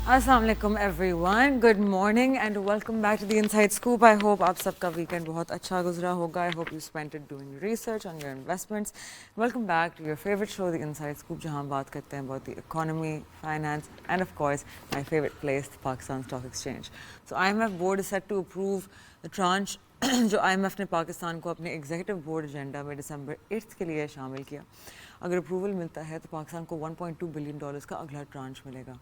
Assalamu alaikum everyone. Good morning and welcome back to the Inside Scoop. I hope आप सबका weekend बहुत अच्छा गुजरा होगा. I hope you spent it doing research on your investments. Welcome back to your favorite show, the Inside Scoop, जहाँ हम बात करते हैं about the economy, finance, and of course my favorite place, the Pakistan Stock Exchange. So IMF board is set to approve the tranche जो IMF ने पाकिस्तान को अपने executive board agenda में दिसंबर 8 के लिए शामिल किया. अगर अप्रूवल मिलता है तो पाकिस्तान को $1.2 बिलियन का अगला ट्रांच मिलेगा.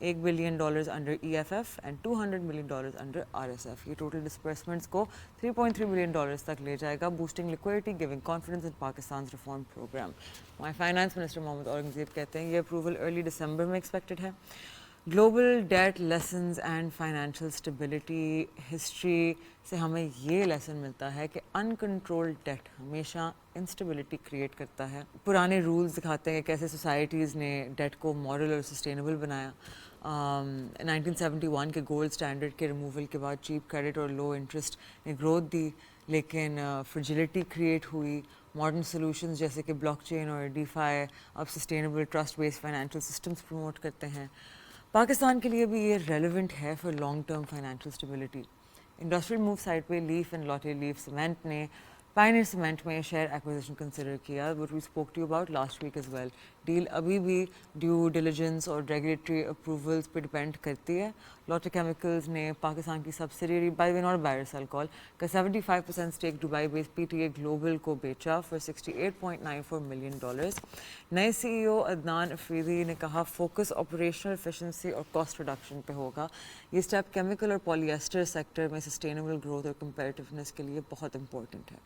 $1 billion under EFF and $200 million under RSF. ये टोटल डिस्बर्समेंट्स को $3.3 billion तक ले जाएगा, boosting liquidity, giving confidence in Pakistan reform programme. हमारे फाइनेंस मिनिस्टर मोहम्मद औरंगजेब कहते हैं ये अप्रूवल अर्ली दिसंबर में एक्सपेक्टेड है. Global debt lessons and financial stability history से हमें ये लेसन मिलता है कि अनकंट्रोल्ड डेट हमेशा इंस्टेबिलिटी क्रिएट करता है. पुराने रूल्स दिखाते हैं कैसे सोसाइटीज़ ने डेट को मॉरल और सस्टेनेबल बनाया. 1971 के गोल्ड स्टैंडर्ड के रिमूवल के बाद चीप क्रेडिट और लो इंटरेस्ट ने ग्रोथ दी, लेकिन फ्रिजिलिटी क्रिएट हुई. मॉडर्न सॉल्यूशंस जैसे कि ब्लॉकचेन और डीफाई अब sustainable trust based financial systems promote करते हैं. पाकिस्तान के लिए भी ये रेलिवेंट है for long term financial stability. Industrial move side पे लीफ एंड लॉटे लीफ सीमेंट ने पायनियर सीमेंट में शेयर एक्विजिशन कंसिडर किया, what we spoke to you about last week as well. Deal अभी भी ड्यू डिलिजेंस और रेगुलेटरी अप्रूवल्स पे डिपेंड करती है. लॉटे केमिकल्स ने पाकिस्तान की subsidiary by way not buyer sale call का 75% stake Dubai based PTA global को बेचा फॉर $68.94 मिलियन. नए सीईओ अदनान अफरीदी ने कहा फोकस ऑपरेशनल एफिशिएंसी और कॉस्ट रिडक्शन पे होगा. ये स्टेप केमिकल और पॉलिएस्टर सेक्टर में सस्टेनेबल ग्रोथ और कंपेटिटिवनेस के लिए बहुत इंपॉर्टेंट है.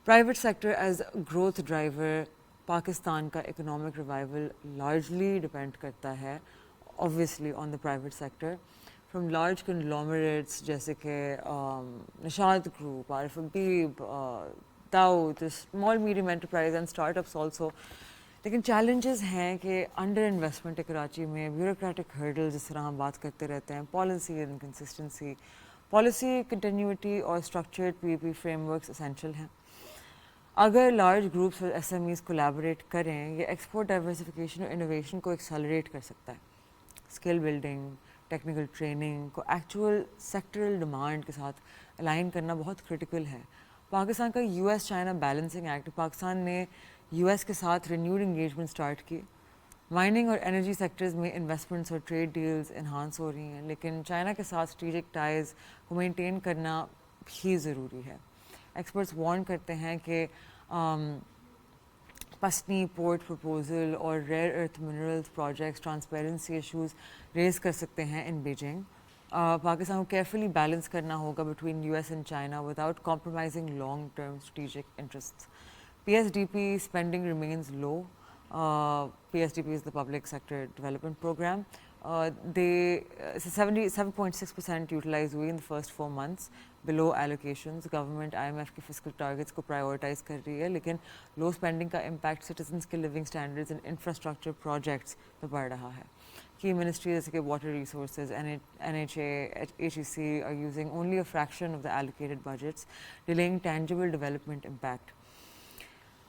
Private sector as growth driver. Pakistan का इकोनॉमिक रिवाइवल लार्जली डिपेंड करता है obviously on the private sector. From large conglomerates जैसे कि Nishat group, Arif Habib, Dawood, small medium enterprise and startups also. लेकिन चैलेंजेस हैं कि अंडर इन्वेस्टमेंट है कराची में, ब्यूरोक्रेटिक हर्डल जिस तरह हम बात करते रहते हैं, पॉलिसी इनकन्सिस्टेंसी. पॉलिसी कंटिन्यूटी और स्ट्रक्चर्ड पीपी फ्रेमवर्क्स एसेंशियल हैं. अगर लार्ज ग्रुप्स और एसएमईज कोलैबोरेट करें, ये एक्सपोर्ट डाइवर्सिफिकेशन और इनोवेशन को एक्सेलरेट कर सकता है. स्किल बिल्डिंग, टेक्निकल ट्रेनिंग को एक्चुअल सेक्टरल डिमांड के साथ अलाइन करना बहुत क्रिटिकल है. पाकिस्तान का US China balancing act, Pakistan ने यूएस के साथ रिन्यूड इंगेजमेंट स्टार्ट की. माइनिंग और एनर्जी सेक्टर्स में इन्वेस्टमेंट्स और ट्रेड डील्स इन्हांस हो रही हैं, लेकिन चाइना के साथ स्ट्रेटेजिक टाइज को मेंटेन करना भी ज़रूरी है. एक्सपर्ट्स वार्न करते हैं कि पसनी पोर्ट प्रपोजल और rare earth minerals projects transparency issues raise कर सकते हैं इन बीजिंग. पाकिस्तान को केयरफुली बैलेंस करना होगा between US and China without compromising long term strategic interests. PSDP spending remains low. PSDP is the Public Sector Development Program. They 77.6% utilized हुई in the first 4 months, below allocations. Government IMF के fiscal targets को prioritize कर रही है, लेकिन low spending का impact citizens के living standards and infrastructure projects पे पड़ रहा है. Key ministries जैसे कि water resources, NHA, HEC are using only a fraction of the allocated budgets, delaying tangible development impact.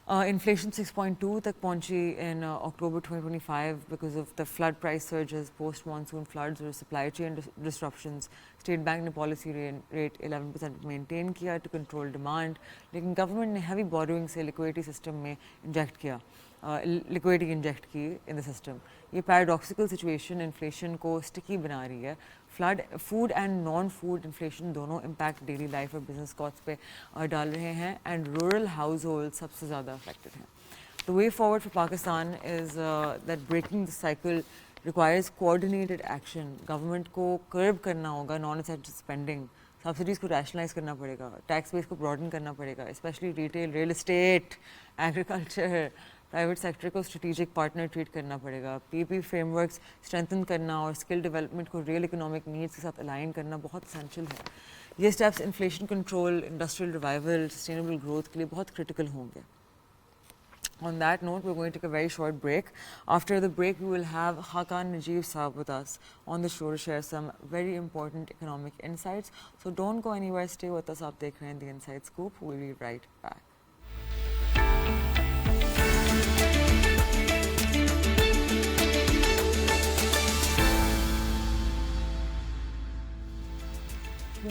Inflation 6.2 तक पहुंची in October 2025 because of the flood price surges, post-monsoon floods और supply chain disruptions. State Bank ने policy rate 11% maintain किया to control demand, लेकिन government ने heavy borrowing से liquidity system में inject किया, liquidity inject की in the system. ये paradoxical situation inflation को sticky बना रही है. Flood, food and non food inflation दोनों इम्पैक्ट डेली लाइफ और बिजनेस कॉस्ट पे डाल रहे हैं, एंड रूरल हाउस होल्ड सबसे ज़्यादा अफेक्टेड हैं. The way forward for Pakistan is that breaking the cycle requires coordinated action. Government को कर्ब करना होगा नॉन एसेंशियल स्पेंडिंग, सब्सिडीज़ को रैशनलाइज करना पड़ेगा, टैक्स बेस को ब्रॉडन करना पड़ेगा, specially retail, real estate, agriculture, private sector को स्ट्रेटेजिक पार्टनर ट्रीट करना पड़ेगा. पीपी फ्रेमवर्क्स स्ट्रेंथन करना और स्किल डेवलपमेंट को रियल इकोनॉमिक नीड्स के साथ अलाइन करना बहुत एसेंशियल है. ये steps inflation control, industrial revival, sustainable growth के लिए बहुत क्रिटिकल होंगे. On that note, we're going to take a very short break. After the break, we will have Hakan Najeeb Saab with us on the show to share some very important economic insights. So don't go anywhere, stay with us. Aap dekh rahe hain The Inside Scoop. We'll be right back.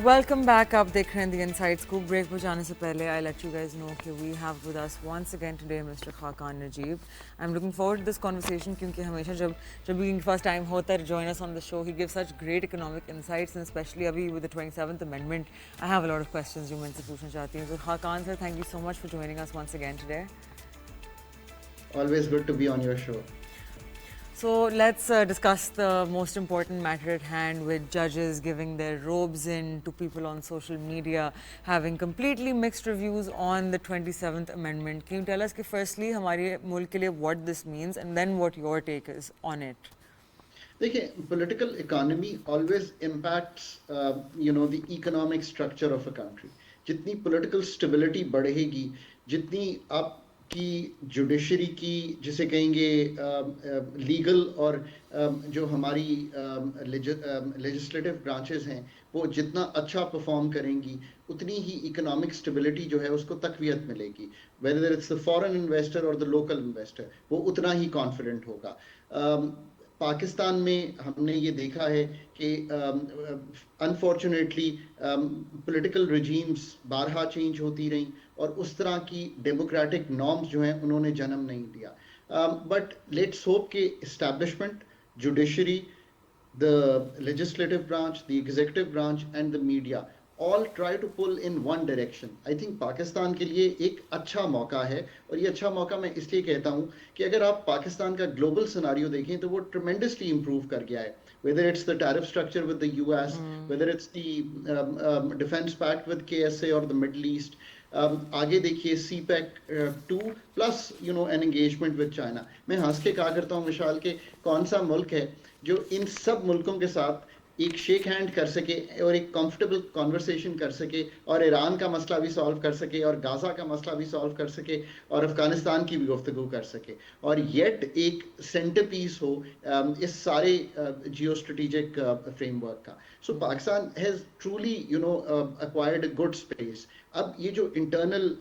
Welcome back. आप देख रहे हैं The Inside Scoop. Break पर जाने से पहले I let you guys know कि we have with us once again today Mr. Khaqan Najeeb. I'm looking forward to this conversation क्योंकि हमेशा जब भी first time होता है join us on the show, he gives such great economic insights and especially अभी with the 27th Amendment, I have a lot of questions जो मैं इनसे पूछना चाहती हूँ. So Khaqan sir, thank you so much for joining us once again today. Always good to be on your show. So let's discuss the most important matter at hand, with judges giving their robes in to people on social media, having completely mixed reviews on the 27th Amendment. Can you tell us, firstly, हमारे मुल्क के लिए what this means, and then what your take is on it? देखिए, political economy always impacts, the economic structure of a country. जितनी political stability बढ़ेगी, जितनी आपकी judiciary की, जिसे कहेंगे legal और जो हमारी legislative branches हैं, वो जितना अच्छा perform करेंगी, उतनी ही economic stability जो है उसको तक़वियत मिलेगी. Whether it's the foreign investor or the local investor, वो उतना ही confident होगा. पाकिस्तान में हमने ये देखा है कि अनफॉर्चुनेटली पॉलिटिकल रिजीम्स बारहा चेंज होती रहीं और उस तरह की डेमोक्रेटिक नॉर्म्स जो हैं उन्होंने जन्म नहीं दिया. बट लेट्स होप कि establishment, judiciary, the legislative branch, the executive branch and the media all try to pull in one direction. I think Pakistan के लिए एक अच्छा मौका है, और ये अच्छा मौका मैं इसलिए कहता हूँ कि अगर आप पाकिस्तान का ग्लोबल सिनारियो देखें तो वो tremendously improve कर गया है. Whether it's the tariff structure with the US, whether it's the defense pact with KSA or the Middle East, आगे देखिए CPEC 2 plus an engagement with China. मैं हंस के कहा करता हूँ विशाल के कौन सा मुल्क है जो इन सब मुल्कों के साथ एक शेक हैंड कर सके और एक कंफर्टेबल कॉन्वर्सेशन कर सके और ईरान का मसला भी सॉल्व कर सके और गाज़ा का मसला भी सॉल्व कर सके और अफगानिस्तान की भी गुफ्तगू कर सके और येट एक सेंटर पीस हो इस सारे जियो स्ट्रेटेजिक फ्रेमवर्क का. So Pakistan has truly acquired a good space. अब ये जो इंटरनल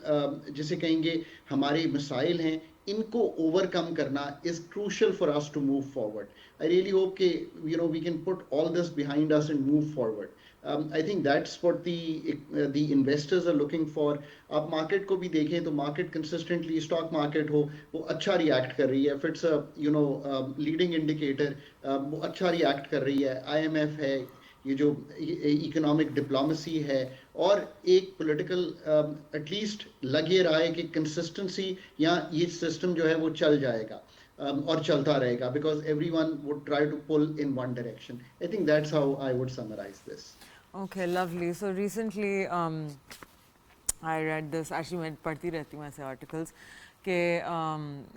जिसे कहेंगे हमारे मसाइल हैं, इनको ओवरकम करना is crucial for us to move forward. I really hope that we can put all this behind us and move forward. I think that's what the investors are looking for. आप market को भी देखें तो market consistently, stock market हो वो अच्छा react कर रही है. इफ इट्स लीडिंग इंडिकेटर वो अच्छा रिएक्ट कर रही है. IMF है, ये जो इकोनॉमिक डिप्लोमेसी है और एक पॉलिटिकल एटलीस्ट लग ये रहा है कि कंसिस्टेंसी या ये सिस्टम जो है वो चल जाएगा और चलता रहेगा, because everyone would try to pull in one direction. I think that's how I would summarize this. Okay, lovely. So recently I read this, actually मैं पढ़ती रहती हूँ ऐसे articles कि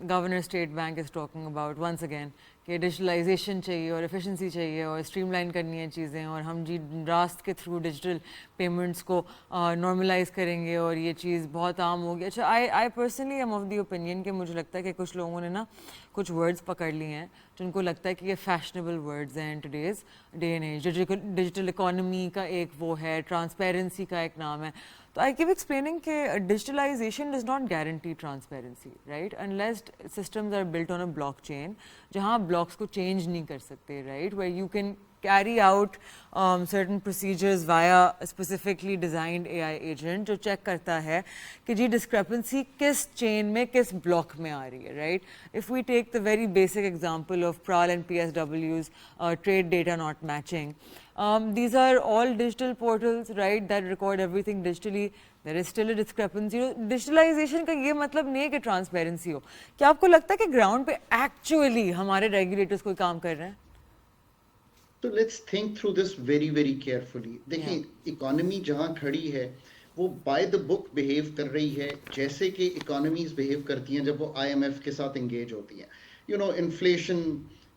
governor state bank is talking about once again कि digitalisation चाहिए और efficiency चाहिए और स्ट्रीमलाइन करनी है चीज़ें और हम जी रास्त के थ्रू डिजिटल पेमेंट्स को नॉर्मलाइज करेंगे और ये चीज़ बहुत आम होगी. अच्छा, I personally am of the opinion कि मुझे लगता है कि कुछ लोगों ने ना कुछ वर्ड्स पकड़ लिए हैं जिनको लगता है कि ये फैशनेबल वर्ड्स हैं in today's day and age. Digital economy का एक वो है, ट्रांसपेरेंसी का एक नाम है. So I keep explaining that digitalization does not guarantee transparency, right? Unless systems are built on a blockchain, जहाँ blocks को change नहीं कर सकते, right? Where you can carry out certain procedures via a specifically designed AI agent जो check करता है कि जी discrepancy किस chain में किस block में आ रही है, right? If we take the very basic example of PRAL and PSW's trade data not matching, these are all digital portals, right, that record everything digitally. There is still a discrepancy. Digitalization का ये मतलब नहीं है कि transparency हो. क्या आपको लगता है कि ground पे actually हमारे regulators कोई काम कर रहे हैं? So let's think through this very very carefully. देखिए, इकोनॉमी जहाँ खड़ी है वो बाय द बुक बिहेव कर रही है जैसे कि इकोनॉमीज बिहेव करती हैं जब वो IMF के साथ एंगेज होती हैं. इन्फ्लेशन,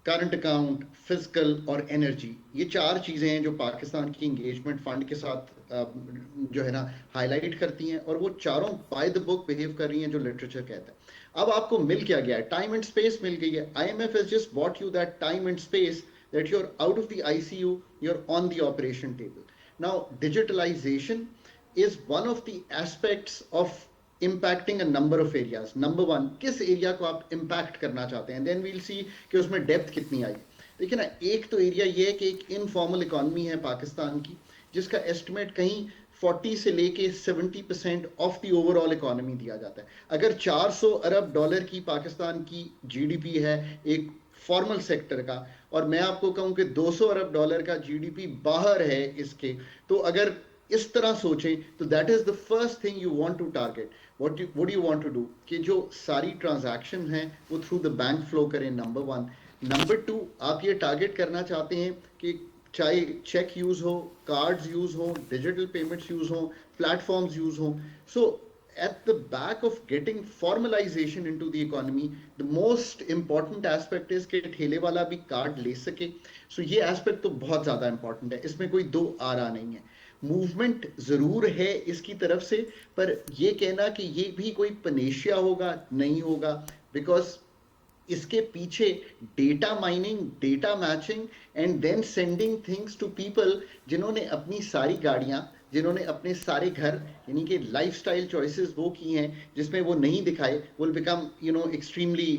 करंट अकाउंट, फिजिकल और एनर्जी, ये चार चीज़ें हैं जो पाकिस्तान की इंगेजमेंट फंड के साथ जो है ना हाईलाइट करती हैं और वो चारों बाय द बुक बिहेव कर रही हैं जो लिटरेचर कहता है. अब आपको मिल क्या गया है? टाइम एंड स्पेस मिल गई है. IMF has just bought you that time and space that you're out of the ICU, you're on the operation table. Now, digitalization is one of the aspects of impacting a number of areas. Number one, किस area को आप impact करना चाहते हैं, then we'll see कि उसमें depth कितनी आई. देखिए ना, एक तो एरिया ये है कि एक इनफॉर्मल इकोनॉमी है पाकिस्तान की जिसका एस्टिमेट कहीं 40 से लेके 70% ऑफ द ओवरऑल इकोनॉमी दिया जाता है। अगर 400 अरब डॉलर की पाकिस्तान की जीडीपी है एक फॉर्मल सेक्टर का, और मैं आपको कहूं कि 200 अरब डॉलर का जीडीपी बाहर है इसके, तो अगर इस तरह सोचें तो that is the first thing you want to target. What you want to do कि जो सारी ट्रांजैक्शन हैं वो थ्रू द बैंक फ्लो करें, नंबर वन। नंबर टू, आप ये टारगेट करना चाहते हैं कि चाहे चेक यूज हो, कार्ड्स यूज हो, डिजिटल पेमेंट्स यूज हो, प्लेटफॉर्म्स यूज हो। So at the back of getting formalization into the economy, the most important aspect is कि ठेले वाला भी कार्ड ले सके। सो ये एस्पेक्ट तो बहुत ज़्यादा इंपॉर्टेंट है, इसमें कोई दो आरा नहीं है। मूवमेंट ज़रूर है इसकी तरफ से, पर ये कहना कि ये भी कोई पनेशिया होगा नहीं होगा, बिकॉज इसके पीछे data mining, data matching and then sending things to people जिन्होंने अपनी सारी गाड़ियां, जिन्होंने अपने सारे घर, यानी कि लाइफस्टाइल चॉइसेस वो की हैं जिसमें वो नहीं दिखाए, विल बिकम एक्सट्रीमली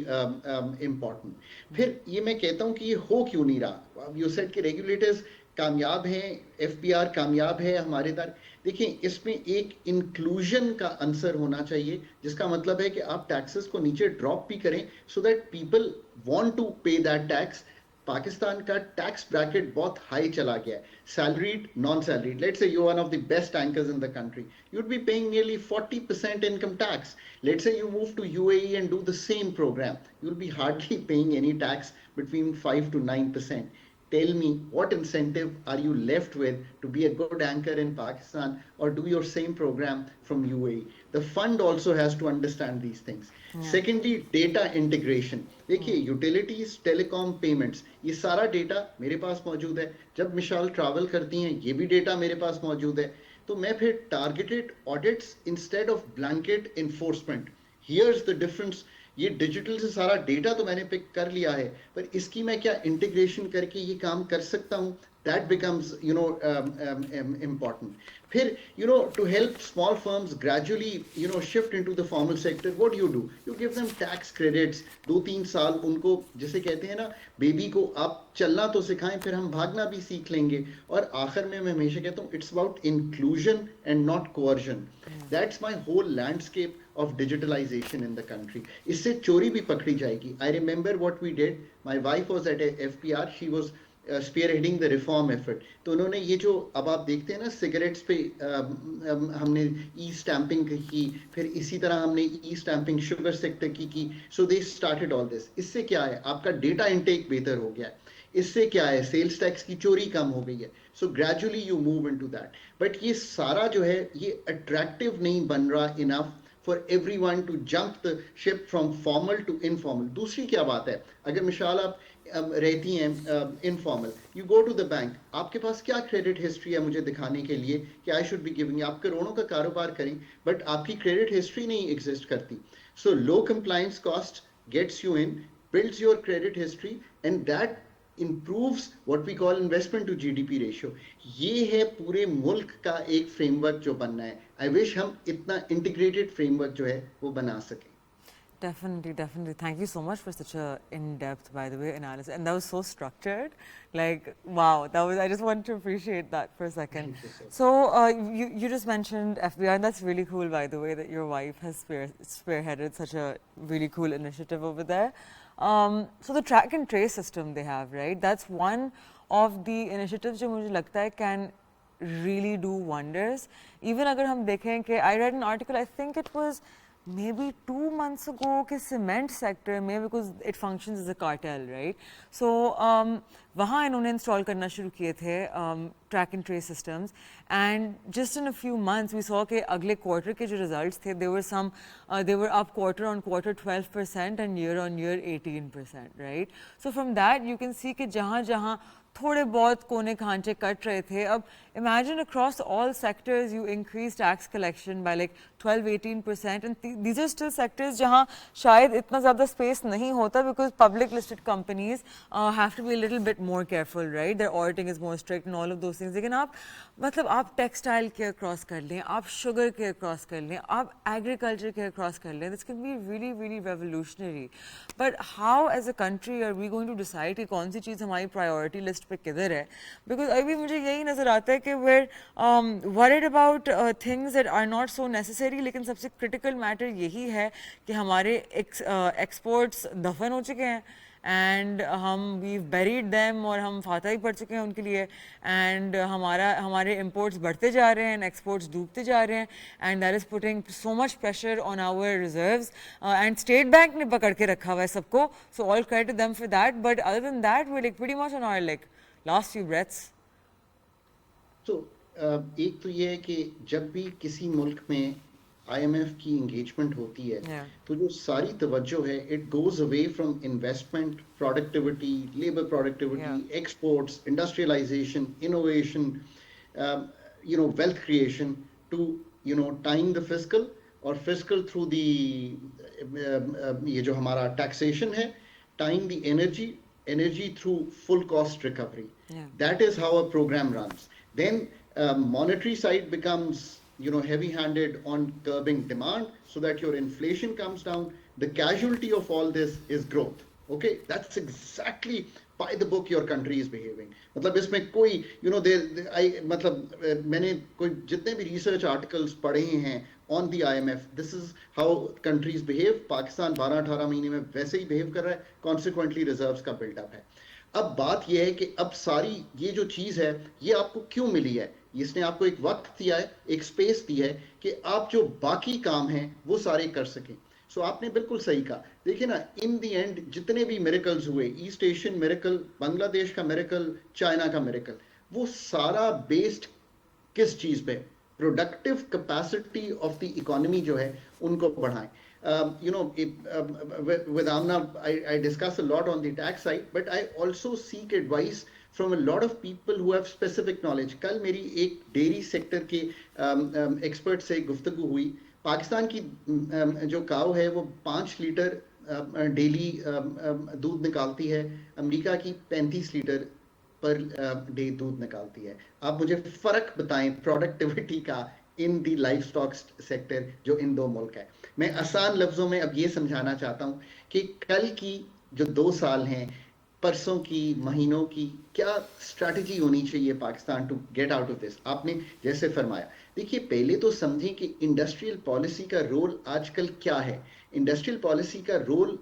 इम्पॉर्टेंट। फिर ये मैं कहता हूं कि ये हो क्यों नहीं रहा। यू सेड कि रेगुलेटर्स कामयाब हैं, एफपीआर कामयाब है हमारे दर। देखिए, इसमें एक इंक्लूजन का आंसर होना चाहिए, जिसका मतलब है कि आप टैक्सेस को नीचे ड्रॉप भी करें so that people want to pay that tax. Pakistan का टैक्स ब्रैकेट बहुत हाई चला गया है, salaried, non salaried. Let's say you one of the best anchors in the country, you would be paying nearly 40% income tax. Let's say you move to UAE and do the same program, you'll be hardly paying any tax, between 5 to 9%. Tell me, what incentive are you left with to be a good anchor in Pakistan or do your same program from UAE? The fund also has to understand these things. Yeah. Secondly, data integration. देखिए, utilities, telecom, payments, ये सारा data मेरे पास मौजूद है। जब मिशाल travel करती हैं, ये भी data मेरे पास मौजूद है। तो मैं फिर targeted audits instead of blanket enforcement. Here's the difference. ये डिजिटल से सारा डेटा तो मैंने पिक कर लिया है, पर इसकी मैं क्या इंटीग्रेशन करके ये काम कर सकता हूँ, that becomes important. फिर to help small firms gradually shift into the formal sector, what do? You give them tax credits, 2-3 साल उनको, जैसे कहते हैं ना, बेबी को आप चलना तो सिखाएं, फिर हम भागना भी सीख लेंगे। और आखिर में मैं हमेशा कहता हूँ, it's about inclusion and not coercion. That's my whole landscape of digitalization in the country. इससे चोरी भी पकड़ी जाएगी। I remember what we did. My wife was at a FPR. She was spearheading the reform effort. तो उन्होंने ये जो अब आप देखते हैं ना, सिगरेट्स पे हमने ई स्टैंपिंग की, फिर इसी तरह हमने ई स्टैंपिंग शुगर सेक्टर की। So they started all this. इससे क्या है, आपका डेटा इंटेक बेहतर हो गया है। इससे क्या है, सेल्स टैक्स की चोरी कम हो गई है। So gradually you move into that. But ये सारा जो है ये अट्रैक्टिव नहीं बन रहा enough for everyone to jump the ship from formal to informal. दूसरी क्या बात है, अगर मिसाल आप रहती हैं informal, you go to the bank, आपके पास क्या क्रेडिट हिस्ट्री है मुझे दिखाने के लिए कि आई शुड बी गिविंग। आप करोड़ों का कारोबार करें, बट आपकी क्रेडिट हिस्ट्री नहीं एग्जिस्ट करती। So low compliance cost gets you in, builds your credit history, and that improves what we call investment to GDP ratio. ये है पूरे मुल्क का एक फ्रेमवर्क जो बनना है। आई विश हम इतना इंटीग्रेटेड फ्रेमवर्क जो है वो बना सकें। Definitely, definitely. Thank you so much for such a in-depth, by the way, analysis. And that was so structured. Like, wow, that was, I just want to appreciate that for a second. So, you just mentioned FBR, and that's really cool, by the way, that your wife has spearheaded such a really cool initiative over there. So the track and trace system they have, right? That's one of the initiatives जो मुझे लगता है can really do wonders. Even अगर हम देखें कि I read an article, I think it was maybe 2 months ago कि cement sector में, because it functions as a cartel, right? So वहाँ इन्होंने install करना शुरू किए थे track and trace systems, and just in a few months we saw कि अगले quarter के जो results थे, they were up quarter on quarter 12% and year on year 18%, right? So from that you can see कि जहाँ थोड़े बहुत कोने खांचे कट रहे थे, अब imagine across all sectors you increase tax collection by like 12-18%, and these are still sectors जहाँ शायद इतना ज़्यादा space नहीं होता, because public listed companies have to be a little bit more careful, right? Their auditing is more strict and all of those things. लेकिन आप मतलब आप textile के across कर लें, आप sugar के across कर लें, आप agriculture के across कर लें, this can be really, really revolutionary. But how as a country are we going to decide कि कौन सी चीज़ हमारी priority list पे किधर है, बिकॉज अभी मुझे यही नज़र आता है कि we're worried about things that are not so necessary, लेकिन सबसे क्रिटिकल मैटर यही है कि हमारे एक्सपोर्ट्स दफन हो चुके हैं एंड हम वी बेरीड देम, और हम फातह ही पड़ चुके हैं उनके लिए, एंड हमारे इंपोर्ट्स बढ़ते जा रहे हैं एंड एक्सपोर्ट्स डूबते जा रहे हैं, and that is putting so much pressure on our reserves, and state bank ने पकड़ के रखा हुआ है सबको, so all credit to them for that, but other than that we like pretty much on our like last few breaths. तो एक तो ये है कि जब भी किसी मुल्क में आईएमएफ की इंगेजमेंट होती है Yeah. तो जो सारी तवज्जो है it goes away from investment, productivity, labour Yeah. Productivity, exports, industrialisation, innovation, wealth creation to time the fiscal, और फिस्कल थ्रू दी ये जो हमारा टैक्सेशन है, time the energy through full cost recovery. Yeah. That is how a program runs. Then monetary side becomes heavy-handed on curbing demand so that your inflation comes down. The casualty of all this is growth. Okay, that's exactly by the book your country is behaving. मतलब इसमें कोई मैंने कोई जितने भी research articles पढ़े हैं on the IMF, this is how countries behave. Pakistan 12-18 महीने में वैसे ही behave कर रहा है, consequently reserves का build-up है. अब बात यह है कि अब सारी ये जो चीज है ये आपको क्यों मिली है, इसने आपको एक वक्त दिया है, एक स्पेस दी है कि आप जो बाकी काम हैं वो सारे कर सकें. सो आपने बिल्कुल सही कहा. देखिए ना, इन दी एंड जितने भी मिरेकल्स हुए, ईस्ट एशियन मिरेकल, बांग्लादेश का मिरेकल, चाइना का मिरेकल, वो सारा बेस्ड किस चीज पे? Productive capacity of the economy जो है उनको बढ़ाएं. With Amna, I discuss a lot on the tax side, but I also seek advice from a lot of people who have specific knowledge. कल मेरी एक डेयरी सेक्टर के expert से गुफ्तगू हुई. पाकिस्तान की जो काव है वो 5 लीटर डेली दूध निकालती है, अमेरिका की 35 लीटर पर डे दूध निकालती है. आप मुझे फर्क बताएं प्रोडक्टिविटी का इन दी लाइफ स्टॉक सेक्टर जो इन दो मुल्क है. मैं आसान लफ्जों में अब ये समझाना चाहता हूं कि कल की जो 2 साल हैं, परसों की, महीनों की, क्या स्ट्रैटेजी होनी चाहिए Pakistan to get out of this. आपने जैसे फरमाया, देखिए पहले तो समझें कि इंडस्ट्रियल पॉलिसी का रोल आजकल क्या है. इंडस्ट्रियल पॉलिसी का रोल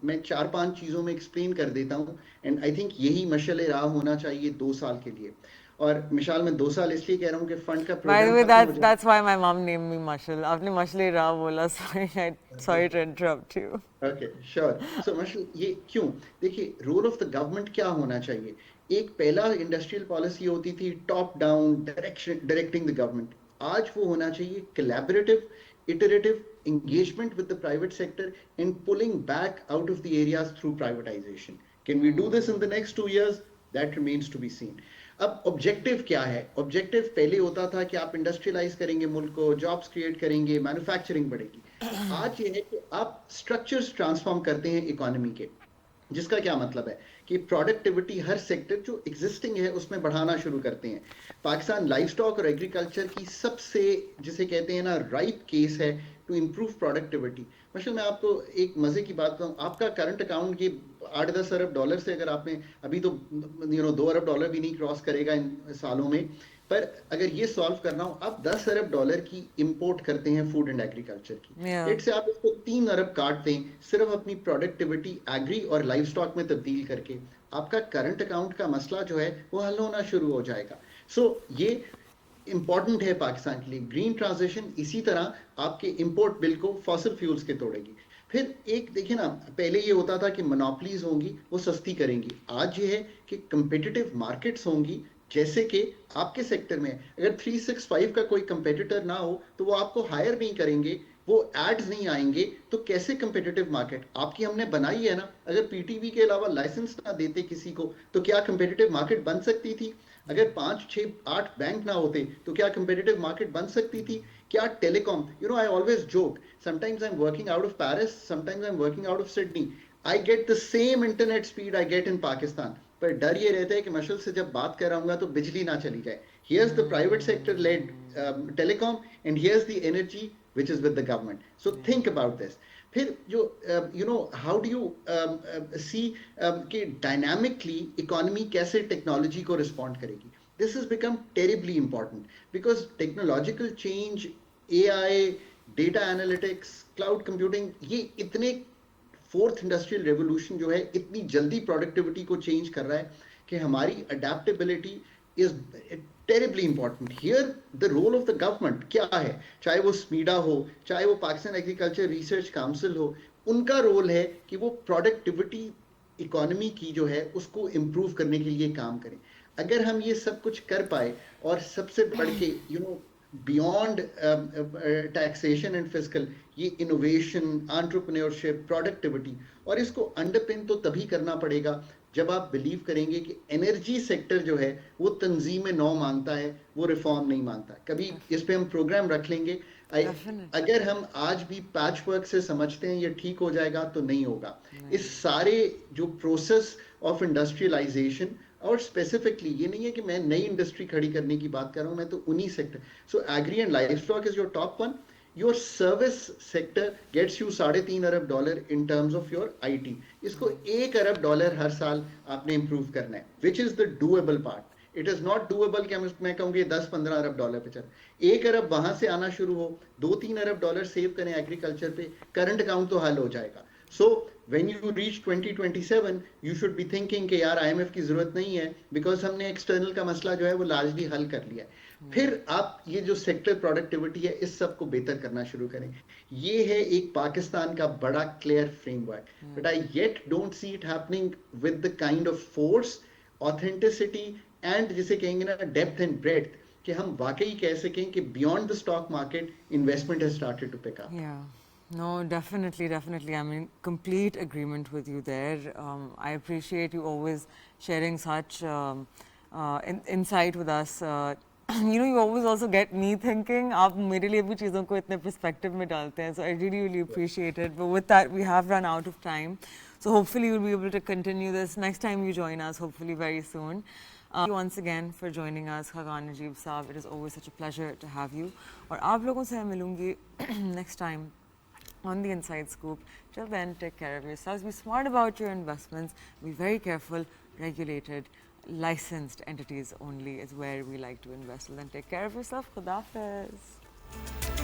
मैं 4-5 चीज़ों में एक्सप्लेन कर देता हूं, एंड आई थिंक यही मशअले राह होना चाहिए 2 साल के लिए. और मिसाल मैं 2 साल इसलिए कह रहा हूँ कि फंड का By the way, programme that's why my mom named me Mashal. आपने मशले राव बोला, sorry to interrupt you. Okay, sure. So मशल, ये क्यों? देखिए, रोल ऑफ द गवर्नमेंट क्या होना चाहिए. एक पहला इंडस्ट्रियल पॉलिसी होती थी top down, directing the government. आज वो होना चाहिए collaborative, iterative engagement with the private sector and pulling back out of the areas through privatization. Can we do this in the next 2 years? That remains to be seen. अब objective क्या है? Objective पहले होता था कि आप industrialise करेंगे मुल्क को, जॉब्स क्रिएट करेंगे, मैन्युफैक्चरिंग बढ़ेगी. आज ये है कि आप स्ट्रक्चर्स ट्रांसफॉर्म करते हैं इकोनॉमी के, जिसका क्या मतलब है कि प्रोडक्टिविटी हर सेक्टर जो एग्जिस्टिंग है उसमें बढ़ाना शुरू करते हैं. पाकिस्तान लाइफ स्टॉक और एग्रीकल्चर की सबसे, जिसे कहते हैं ना, राइट केस है टू इम्प्रूव प्रोडक्टिविटी. मतलब मैं आपको एक मजे की बात बताऊं, आपका करंट अकाउंट ये 8-10 अरब डॉलर से, अगर आपने अभी तो 2 अरब डॉलर भी नहीं क्रॉस करेगा इन सालों में, पर अगर ये सॉल्व करना हो, आप 10 अरब डॉलर की इंपोर्ट करते हैं फूड एंड एग्रीकल्चर की. लेट से आप इसको 3 अरब काट दें सिर्फ अपनी प्रोडक्टिविटी एग्री और लाइफ स्टॉक में तब्दील करके, आपका करंट अकाउंट का मसला जो है वो हल होना शुरू हो जाएगा. सो ये इंपॉर्टेंट है पाकिस्तान के लिए. ग्रीन ट्रांजिशन इसी तरह आपके इंपोर्ट बिल को फॉसिल फ्यूल्स के तोड़ेगी. फिर एक देखिए ना, पहले ये होता था कि मोनोपलीज होंगी, वो सस्ती करेंगी. आज ये है कि कंपेटिटिव मार्केट्स होंगी, जैसे कि आपके सेक्टर में अगर 365 का कोई कंपेटिटर ना हो तो वो आपको हायर नहीं करेंगे, वो एड्स नहीं आएंगे, तो कैसे कंपेटिटिव मार्केट आपकी हमने बनाई है ना. अगर पीटीवी के अलावा लाइसेंस ना देते किसी को तो क्या कंपेटिटिव मार्केट बन सकती थी? अगर 5, 6, 8 बैंक ना होते तो क्या कंपेटिटिव मार्केट बन सकती थी? क्या telecom, I always joke, sometimes I am working out of Paris, sometimes I am working out of Sydney, I get the same internet speed I get in Pakistan, पर डर ये रहता है कि मशल से जब बात कर रहा हूँ तो बिजली ना चली जाए. Here's the private sector led telecom and here's the energy which is with the government. So think about this. फिर जो हाउ डू यू सी कि डायनामिकली इकोनॉमी कैसे टेक्नोलॉजी को रिस्पॉन्ड करेगी. This is become terribly important because technological change, AI, data analytics, cloud computing, ये इतने fourth industrial revolution जो है इतनी जल्दी प्रोडक्टिविटी को चेंज कर रहा है कि हमारी adaptability is terribly important. Here the role of the government क्या है, चाहे वो स्मीडा हो, चाहे वो पाकिस्तान एग्रीकल्चर रिसर्च काउंसिल हो, उनका रोल है कि वो प्रोडक्टिविटी इकोनॉमी की जो है उसको इम्प्रूव करने के लिए काम करें. अगर हम ये सब कुछ कर पाए और सबसे बढ़ के बियॉन्ड टैक्सेशन एंड फिजिकल, ये इनोवेशन, एंटरप्रेन्योरशिप, प्रोडक्टिविटी, और इसको अंडरपिन तो तभी करना पड़ेगा जब आप बिलीव करेंगे कि एनर्जी सेक्टर जो है वो तंजीम नौ मांगता है, वो रिफॉर्म नहीं मांगता. कभी इस पे हम प्रोग्राम रख लेंगे. अगर हम आज भी पैच वर्क से समझते हैं ये ठीक हो जाएगा, तो नहीं होगा. इस सारे जो प्रोसेस ऑफ इंडस्ट्रियलाइजेशन, और स्पेसिफिकली ये नहीं है कि मैं नई इंडस्ट्री खड़ी करने की बात कर रहा हूं, मैं तो उन्हीं sector. So agri and life stock is your top one. Your service sector gets you $3.5 अरब in terms of your IT. इसको $1 अरब हर साल आपने इंप्रूव करना है, which is the doable part. It is not doable कि मैं कहूँगी $10-15 अरब पे चल. 1 अरब वहां से आना शुरू हो, $2-3 अरब सेव करें एग्रीकल्चर पे, करंट अकाउंट तो हल हो जाएगा. सो when you reach 2027 you should be thinking कि यार IMF की जरूरत नहीं है, बिकॉज हमने एक्सटर्नल का मसला जो है वो लार्जली हल कर लिया है. फिर आप ये जो सेक्टर प्रोडक्टिविटी है इस सब को बेहतर करना शुरू करें. ये है एक पाकिस्तान का बड़ा clear framework, but I yet don't see it happening with the kind of force, authenticity and जिसे कहेंगे ना डेप्थ एंड ब्रेड्थ, कि हम वाकई कह सकें कि beyond the stock market investment has started to pick up. No, definitely, definitely. I mean, complete agreement with you there. I appreciate you always sharing such insight with us. You always also get me thinking. आप मेरे लिए भी चीज़ों को इतने perspective में डालते हैं. So I really, really appreciate it. But with that, we have run out of time. So hopefully you'll be able to continue this next time you join us, hopefully very soon. Thank you once again for joining us, Khaqan Najeeb Saab. It is always such a pleasure to have you. और आप लोगों से मैं मिलूँगी next time on the Inside Scoop. Till then, take care of yourselves. Be smart about your investments. Be very careful. Regulated, licensed entities only is where we like to invest. Till then, take care of yourself. Khuda Hafiz.